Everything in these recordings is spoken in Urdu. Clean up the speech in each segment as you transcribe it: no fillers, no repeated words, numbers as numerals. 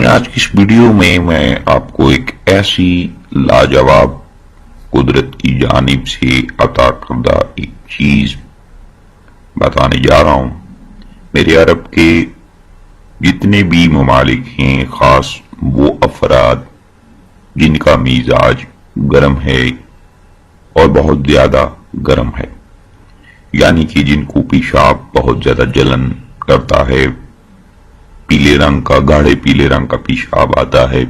آج کی اس ویڈیو میں آپ کو ایک ایسی لاجواب قدرت کی جانب سے عطا کردہ ایک چیز بتانے جا رہا ہوں۔ میرے عرب کے جتنے بھی ممالک ہیں، خاص وہ افراد جن کا مزاج گرم ہے اور بہت زیادہ گرم ہے، یعنی کہ جن کو پیشاب بہت زیادہ جلن کرتا ہے، پیلے رنگ کا، گاڑھے پیلے رنگ کا پیشاب آتا ہے،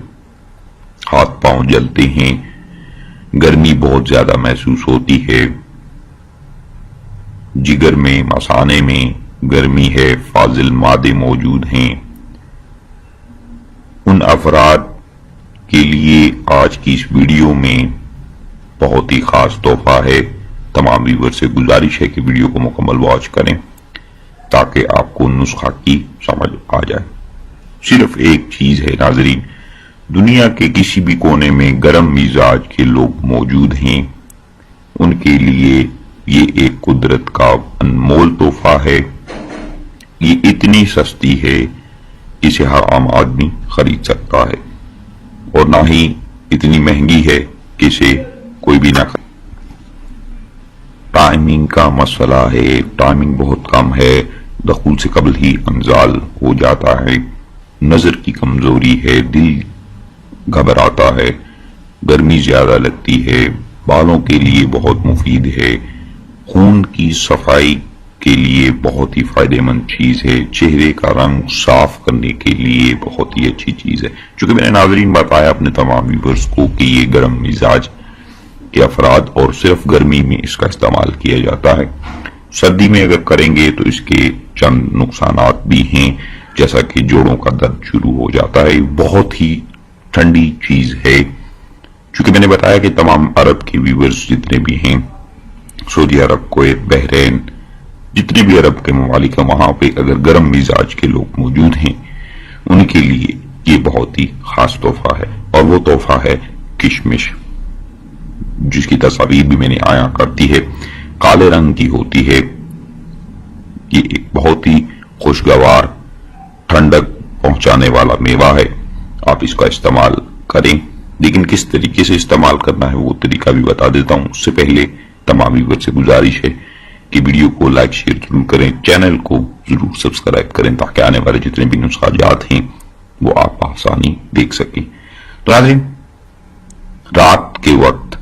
ہاتھ پاؤں جلتے ہیں، گرمی بہت زیادہ محسوس ہوتی ہے، جگر میں، مثانے میں گرمی ہے، فاضل مادے موجود ہیں، ان افراد کے لیے آج کی اس ویڈیو میں بہت ہی خاص تحفہ ہے۔ تمام ویور سے گزارش ہے کہ ویڈیو کو مکمل واچ کریں تاکہ آپ کو نسخہ کی سمجھ آ جائے۔ صرف ایک چیز ہے ناظرین، دنیا کے کسی بھی کونے میں گرم مزاج کے لوگ موجود ہیں، ان کے لیے یہ ایک قدرت کا انمول تحفہ ہے۔ یہ اتنی سستی ہے کہ اسے ہر عام آدمی خرید سکتا ہے، اور نہ ہی اتنی مہنگی ہے کہ اسے کوئی بھی نہ خرید۔ ٹائمنگ کا مسئلہ ہے، ٹائمنگ بہت کم ہے، دخول سے قبل ہی انزال ہو جاتا ہے، نظر کی کمزوری ہے، دل گھبراتا ہے، گرمی زیادہ لگتی ہے، بالوں کے لیے بہت مفید ہے، خون کی صفائی کے لیے بہت ہی فائدہ مند چیز ہے، چہرے کا رنگ صاف کرنے کے لیے بہت ہی اچھی چیز ہے۔ چونکہ میں نے ناظرین بتایا اپنے تمام ویورز کو کہ یہ گرم مزاج کے افراد اور صرف گرمی میں اس کا استعمال کیا جاتا ہے، سردی میں اگر کریں گے تو اس کے چند نقصانات بھی ہیں، جیسا کہ جوڑوں کا درد شروع ہو جاتا ہے۔ بہت ہی ٹھنڈی چیز ہے، چونکہ میں نے بتایا کہ تمام عرب کے ویورز جتنے بھی ہیں، سعودی عرب، کویت، بحرین، جتنے بھی عرب کے ممالک ہیں، وہاں پہ اگر گرم مزاج کے لوگ موجود ہیں، ان کے لیے یہ بہت ہی خاص تحفہ ہے، اور وہ تحفہ ہے کشمش، جس کی تصاویر بھی میں نے آیا کرتی ہے، کالے رنگ کی ہوتی ہے۔ یہ ایک بہت ہی خوشگوار، ٹھنڈک پہنچانے والا میوہ ہے، آپ اس کا استعمال کریں، لیکن کس طریقے سے استعمال کرنا ہے وہ طریقہ بھی بتا دیتا ہوں۔ اس سے پہلے تمام ویور سے گزارش ہے کہ ویڈیو کو لائک شیئر ضرور کریں، چینل کو ضرور سبسکرائب کریں تاکہ آنے والے جتنے بھی نسخہ جات ہیں وہ آپ آسانی دیکھ سکیں۔ تو ناظرین، رات کے وقت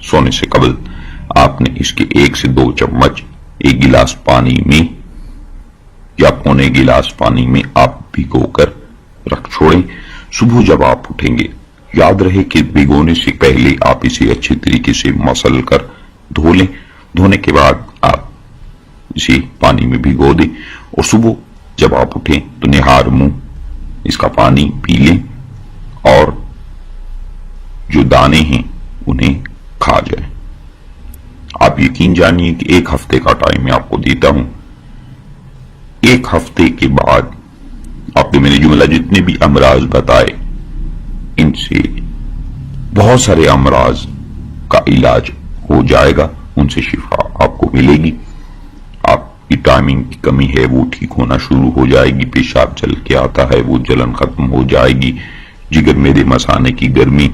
سونے سے قبل آپ نے اس کے 1 سے 2 چمچ ایک گلاس پانی میں یا پونے گلاس پانی میں آپ بھگو کر رکھ چھوڑیں۔ صبح جب آپ اٹھیں گے، یاد رہے کہ بھگونے سے پہلے آپ اسے اچھے طریقے سے مسل کر دھو لیں۔ دھونے کے بعد آپ اسے پانی میں بھگو دیں، اور صبح جب آپ اٹھیں تو نہار منہ اس کا پانی پی لیں، اور جو دانے ہیں انہیں کھا جائیں۔ آپ یقین جانیے کہ 1 ہفتے کا ٹائم میں آپ کو دیتا ہوں۔ 1 ہفتے کے بعد آپ نے میں نے جملہ جتنے بھی امراض بتائے، ان سے بہت سارے امراض کا علاج ہو جائے گا، ان سے شفا آپ کو ملے گی۔ آپ کی ٹائمنگ کی کمی ہے وہ ٹھیک ہونا شروع ہو جائے گی، پیشاب چل کے آتا ہے وہ جلن ختم ہو جائے گی، جگر میدے مثانے کی گرمی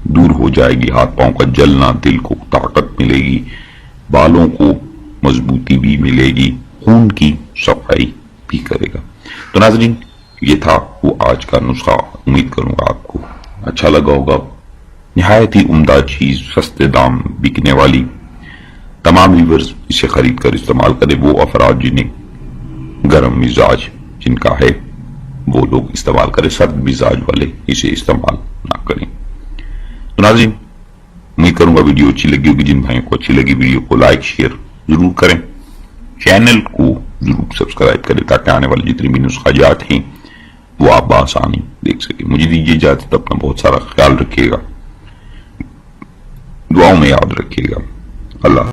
دور ہو جائے گی، ہاتھ پاؤں کا جلنا، دل کو طاقت ملے گی، بالوں کو مضبوطی بھی ملے گی، خون کی صفائی بھی کرے گا۔ تو ناظرین، یہ تھا وہ آج کا نسخہ، امید کروں گا آپ کو اچھا لگا ہوگا۔ نہایت ہی عمدہ چیز، سستے دام بکنے والی، تمام ویورز اسے خرید کر استعمال کریں، وہ افراد جنہیں گرم مزاج جن کا ہے وہ لوگ استعمال کریں، سرد مزاج والے اسے استعمال نہ کریں۔ تو ناظرین، امید کروں گا ویڈیو اچھی لگی ہوگی۔ جن بھائیوں کو اچھی لگی ویڈیو کو لائک شیئر ضرور کریں، چینل کو ضرور سبسکرائب کریں تاکہ آنے والے جتنے بھی نسخاجات ہیں وہ آپ بآسانی دیکھ سکیں۔ مجھے دیجیے اجازت، اپنا بہت سارا خیال رکھیے گا، دعاؤں میں یاد رکھیے گا۔ اللہ